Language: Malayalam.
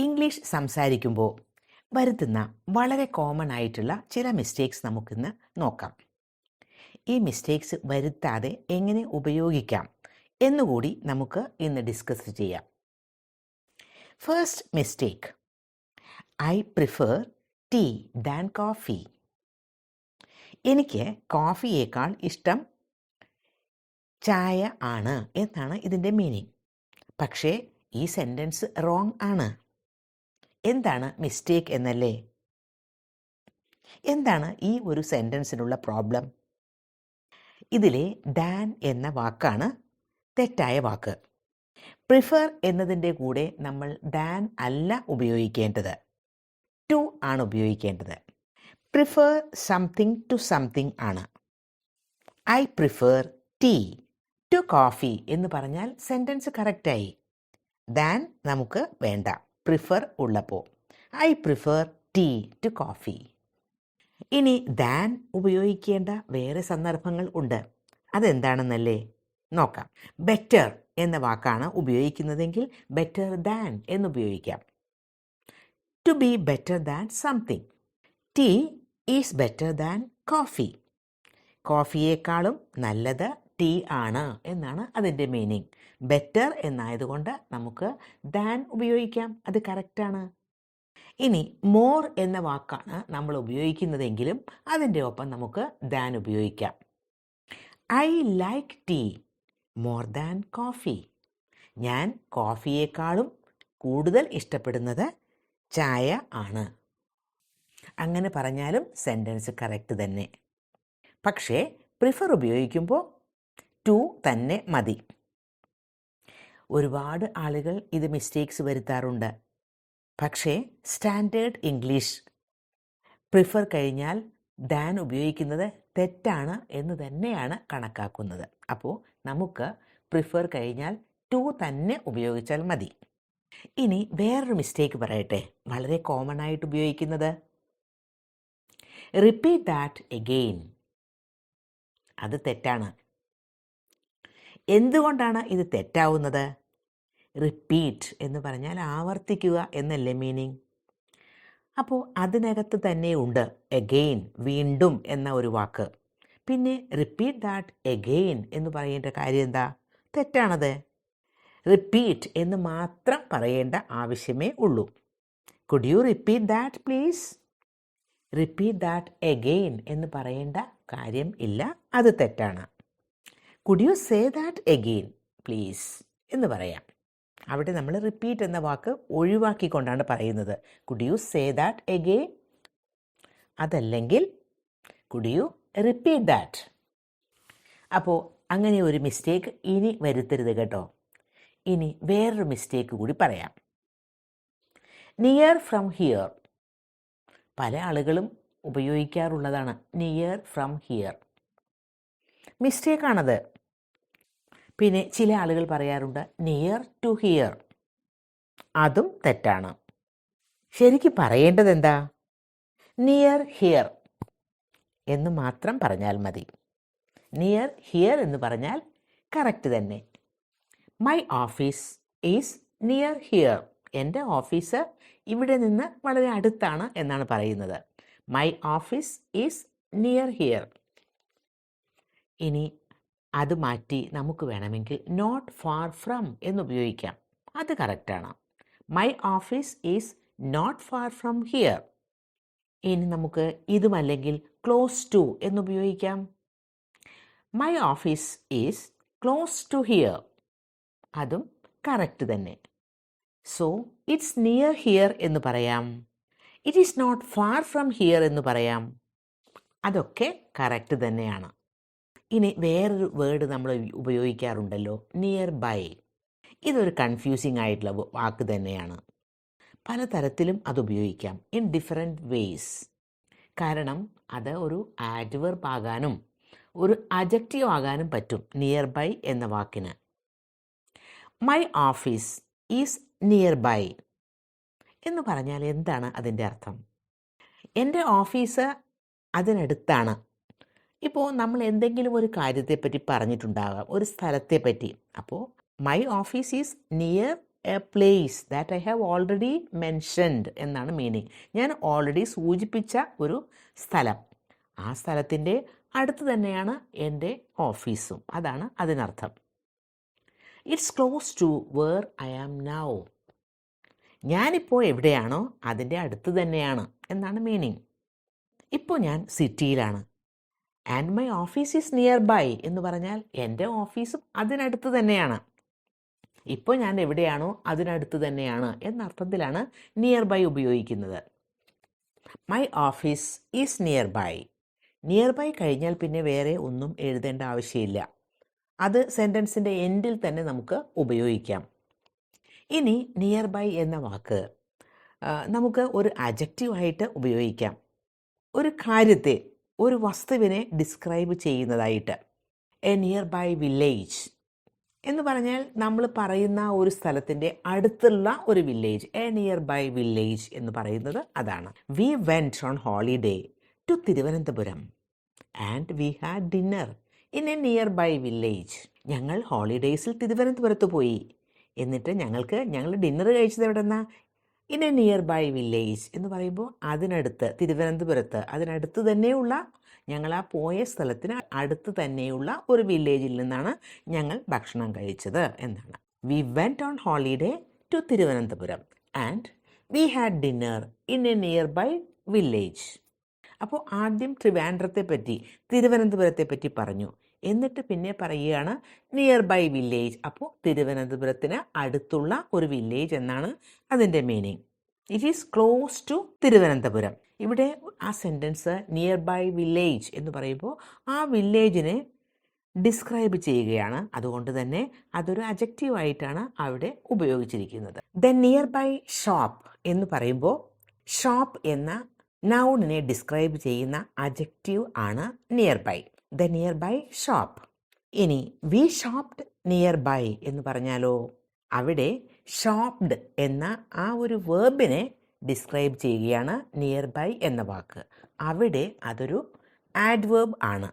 ഇംഗ്ലീഷ് സംസാരിക്കുമ്പോൾ വരുത്തുന്ന വളരെ കോമൺ ആയിട്ടുള്ള ചില മിസ്റ്റേക്സ് നമുക്കിന്ന് നോക്കാം. ഈ മിസ്റ്റേക്സ് വരുത്താതെ എങ്ങനെ ഉപയോഗിക്കാം എന്നുകൂടി നമുക്ക് ഇന്ന് ഡിസ്കസ് ചെയ്യാം. First mistake, I prefer tea than coffee. എനിക്ക് കോഫിയേക്കാൾ ഇഷ്ടം ചായ ആണ് എന്നാണ് ഇതിൻ്റെ മീനിങ്. പക്ഷേ ഈ സെൻറ്റൻസ് റോങ് ആണ്. എന്താണ് മിസ്റ്റേക്ക് എന്നല്ലേ? എന്താണ് ഈ ഒരു സെൻറ്റൻസിനുള്ള പ്രോബ്ലം? ഇതിലെ ദാൻ എന്ന വാക്കാണ് തെറ്റായ വാക്ക്. പ്രിഫർ എന്നതിൻ്റെ കൂടെ നമ്മൾ ദാൻ അല്ല ഉപയോഗിക്കേണ്ടത്, ടു ആണ് ഉപയോഗിക്കേണ്ടത്. പ്രിഫർ സംതിങ് ടു സംതിങ് ആണ്. I prefer tea to coffee എന്ന് പറഞ്ഞാൽ സെൻറ്റൻസ് കറക്റ്റായി. ദാൻ നമുക്ക് വേണ്ട, പ്രിഫർ ഉള്ളപ്പോൾ. I prefer tea to coffee. ഇനി ദാൻ ഉപയോഗിക്കേണ്ട വേറെ സന്ദർഭങ്ങൾ ഉണ്ട്. അതെന്താണെന്നല്ലേ നോക്കാം. ബെറ്റർ എന്ന വാക്കാണ് ഉപയോഗിക്കുന്നതെങ്കിൽ ബെറ്റർ ദാൻ എന്നുപയോഗിക്കാം. To be better than something. Tea is better than coffee. കോഫിയേക്കാളും നല്ലത് ടീ ആണ് എന്നാണ് അതിൻ്റെ മീനിങ്. ബെറ്റർ എന്നായതുകൊണ്ട് നമുക്ക് ദാൻ ഉപയോഗിക്കാം, അത് കറക്റ്റാണ്. ഇനി മോർ എന്ന വാക്കാണ് നമ്മൾ ഉപയോഗിക്കുന്നതെങ്കിലും അതിൻ്റെ ഒപ്പം നമുക്ക് ദാൻ ഉപയോഗിക്കാം. I like tea more than coffee. ഞാൻ കോഫിയേക്കാളും കൂടുതൽ ഇഷ്ടപ്പെടുന്നത് ചായ ആണ്. അങ്ങനെ പറഞ്ഞാലും സെൻറ്റൻസ് കറക്റ്റ് തന്നെ. പക്ഷേ പ്രിഫർ ഉപയോഗിക്കുമ്പോൾ ടു തന്നെ മതി. ഒരുപാട് ആളുകൾ ഇത് മിസ്റ്റേക്സ് വരുത്താറുണ്ട്. പക്ഷേ സ്റ്റാൻഡേർഡ് ഇംഗ്ലീഷ് പ്രിഫർ കഴിഞ്ഞാൽ ദാൻ ഉപയോഗിക്കുന്നത് തെറ്റാണ് എന്ന് തന്നെയാണ് കണക്കാക്കുന്നത്. അപ്പോൾ നമുക്ക് പ്രിഫർ കഴിഞ്ഞാൽ ടു തന്നെ ഉപയോഗിച്ചാൽ മതി. ഇനി വേറൊരു മിസ്റ്റേക്ക് പറയട്ടെ, വളരെ കോമൺ ആയിട്ട് ഉപയോഗിക്കുന്നത് റിപ്പീറ്റ് ദാറ്റ് എഗെയിൻ. അത് തെറ്റാണ്. എന്തുകൊണ്ടാണ് ഇത് തെറ്റാവുന്നത്? റിപ്പീറ്റ് എന്ന് പറഞ്ഞാൽ ആവർത്തിക്കുക എന്നല്ലേ മീനിങ്. അപ്പോൾ അതിനകത്ത് തന്നെ ഉണ്ട് എഗെയിൻ, വീണ്ടും എന്ന ഒരു വാക്ക്. പിന്നെ റിപ്പീറ്റ് ദാറ്റ് എഗെയിൻ എന്ന് പറയേണ്ട കാര്യം എന്താ? തെറ്റാണത്. റിപ്പീറ്റ് എന്ന് മാത്രം പറയേണ്ട ആവശ്യമേ ഉള്ളൂ. Could you repeat that please? Repeat that again എന്ന് പറയേണ്ട കാര്യം ഇല്ല, അത് തെറ്റാണ്. Could you say that again please എന്ന് പറയാം. അവിടെ നമ്മൾ റിപ്പീറ്റ് എന്ന വാക്ക് ഒഴിവാക്കിക്കൊണ്ടാണ് പറയുന്നത്. Could you say that again? അതല്ലെങ്കിൽ കുഡ് യു റിപ്പീറ്റ് ദാറ്റ്? അപ്പോൾ അങ്ങനെ ഒരു മിസ്റ്റേക്ക് ഇനി വരുത്തരുത് കേട്ടോ. ഇനി വേറൊരു മിസ്റ്റേക്ക് കൂടി പറയാം. Near from here. പല ആളുകളും ഉപയോഗിക്കാറുള്ളതാണ് നിയർ ഫ്രം ഹിയർ. മിസ്റ്റേക്കാണത്. പിന്നെ ചില ആളുകൾ പറയാറുണ്ട് നിയർ ടു ഹിയർ. അതും തെറ്റാണ്. ശരിക്കും പറയേണ്ടത് എന്താ? നിയർ ഹിയർ എന്ന് മാത്രം പറഞ്ഞാൽ മതി. നിയർ ഹിയർ എന്ന് പറഞ്ഞാൽ കറക്റ്റ് തന്നെ. My office is near here. എൻ്റെ ഓഫീസ് ഇവിടെ നിന്ന് വളരെ അടുത്താണ് എന്നാണ് പറയുന്നത്. My office is near here. ഇനി അത് മാറ്റി നമുക്ക് വേണമെങ്കിൽ നോട്ട് ഫാർ ഫ്രം എന്നുപയോഗിക്കാം. അത് കറക്റ്റാണ്. My office is not far from here. ഇനി നമുക്ക് ഇതുമല്ലെങ്കിൽ ക്ലോസ് ടു എന്നുപയോഗിക്കാം. My office is close to here. അതും കറക്റ്റ് തന്നെ. സോ ഇറ്റ്സ് നിയർ ഹിയർ എന്ന് പറയാം. It is not far from here എന്ന് പറയാം. അതൊക്കെ കറക്റ്റ് തന്നെയാണ്. ഇനി വേറൊരു വേർഡ് നമ്മൾ ഉപയോഗിക്കാറുണ്ടല്ലോ, നിയർ ബൈ. ഇതൊരു കൺഫ്യൂസിങ് ആയിട്ടുള്ള വാക്ക് തന്നെയാണ്. പലതരത്തിലും അത് ഉപയോഗിക്കാം, ഇൻ ഡിഫറെൻറ്റ് വേയ്സ്. കാരണം അത് ഒരു ആഡ്വർബ് ആകാനും ഒരു അഡ്ജക്റ്റീവ് ആകാനും പറ്റും നിയർ ബൈ എന്ന വാക്കിന്. My office is nearby എന്ന് പറഞ്ഞാൽ എന്താണ് അതിൻ്റെ അർത്ഥം? എൻ്റെ ഓഫീസ് അതിനടുത്താണ്. ഇപ്പോൾ നമ്മൾ എന്തെങ്കിലും ഒരു കാര്യത്തെപ്പറ്റി പറഞ്ഞിട്ടുണ്ടാകാം, ഒരു സ്ഥലത്തെ പറ്റി. അപ്പോൾ my office is near A place that I have already mentioned എന്നാണ് മീനിങ്. ഞാൻ ഓൾറെഡി സൂചിപ്പിച്ച ഒരു സ്ഥലം, ആ സ്ഥലത്തിൻ്റെ അടുത്ത് തന്നെയാണ് എൻ്റെ ഓഫീസും. അതാണ് അതിനർത്ഥം. It's close to where I am now. ഞാനിപ്പോൾ എവിടെയാണോ അതിൻ്റെ അടുത്ത് തന്നെയാണ് എന്നാണ് മീനിങ്. ഇപ്പോൾ ഞാൻ സിറ്റിയിലാണ്. And my office is nearby എന്ന് പറഞ്ഞാൽ എൻ്റെ ഓഫീസും അതിനടുത്ത് തന്നെയാണ്. ഇപ്പോൾ ഞാൻ എവിടെയാണോ അതിനടുത്ത് തന്നെയാണ് എന്നർത്ഥത്തിലാണ് നിയർ ബൈ ഉപയോഗിക്കുന്നത്. My office is nearby. Nearby കഴിഞ്ഞാൽ പിന്നെ വേറെ ഒന്നും എഴുതേണ്ട ആവശ്യമില്ല. അത് സെൻറ്റൻസിൻ്റെ എൻഡിൽ തന്നെ നമുക്ക് ഉപയോഗിക്കാം. ഇനി നിയർ ബൈ എന്ന വാക്ക് നമുക്ക് ഒരു അഡ്ജക്റ്റീവായിട്ട് ഉപയോഗിക്കാം. ഒരു കാര്യത്തെ, ഒരു വസ്തുവിനെ ഡിസ്ക്രൈബ് ചെയ്യുന്നതായിട്ട്. എ നിയർ ബൈ വില്ലേജ് എന്ന് പറഞ്ഞാൽ നമ്മൾ പറയുന്ന ഒരു സ്ഥലത്തിൻ്റെ അടുത്തുള്ള ഒരു village. A nearby village എന്ന് പറയുന്നത് അതാണ്. We went on holiday to Thiruvananthapuram and we had dinner in a nearby village. ഞങ്ങൾ ഹോളിഡേയ്സിൽ തിരുവനന്തപുരത്ത് പോയി, എന്നിട്ട് ഞങ്ങൾ ഡിന്നർ കഴിച്ചത് എവിടെ നിന്നാ? In a nearby village എന്ന് പറയുമ്പോൾ അതിനടുത്ത്, തിരുവനന്തപുരത്ത് അതിനടുത്ത് തന്നെയുള്ള, ഞങ്ങൾ ആ പോയ സ്ഥലത്തിന് അടുത്ത് തന്നെയുള്ള ഒരു വില്ലേജിൽ നിന്നാണ് ഞങ്ങൾ ഭക്ഷണം കഴിച്ചത് എന്നാണ്. We went on holiday to Thiruvananthapuram and we had dinner in a nearby village. അപ്പോൾ ആദ്യം ട്രിവാൻഡ്രത്തെ പറ്റി, തിരുവനന്തപുരത്തെ പറ്റി പറഞ്ഞു. എന്നിട്ട് പിന്നെ പറയുകയാണ് നിയർ ബൈ വില്ലേജ്. അപ്പോൾ തിരുവനന്തപുരത്തിന് അടുത്തുള്ള ഒരു വില്ലേജ് എന്നാണ് അതിൻ്റെ meaning. It is close to Thiruvananthapuram. ഇവിടെ ആ സെൻറ്റൻസ് നിയർ ബൈ വില്ലേജ് എന്ന് പറയുമ്പോൾ ആ വില്ലേജിനെ ഡിസ്ക്രൈബ് ചെയ്യുകയാണ്. അതുകൊണ്ട് തന്നെ അതൊരു അഡ്ജക്റ്റീവായിട്ടാണ് അവിടെ ഉപയോഗിച്ചിരിക്കുന്നത്. ദ നിയർ ബൈ ഷോപ്പ് എന്ന് പറയുമ്പോൾ ഷോപ്പ് എന്ന നൗണിനെ ഡിസ്ക്രൈബ് ചെയ്യുന്ന അഡ്ജക്റ്റീവ് ആണ് nearby. The nearby shop. ഇനി വി ഷോപ്ഡ് നിയർ ബൈ എന്ന് പറഞ്ഞാലോ, അവിടെ ഷോപ്ഡ് എന്ന ആ ഒരു വേർബിനെ ഡിസ്ക്രൈബ് ചെയ്യുകയാണ് നിയർ ബൈ എന്ന വാക്ക്. അവിടെ അതൊരു ആഡ്വേർബ് ആണ്.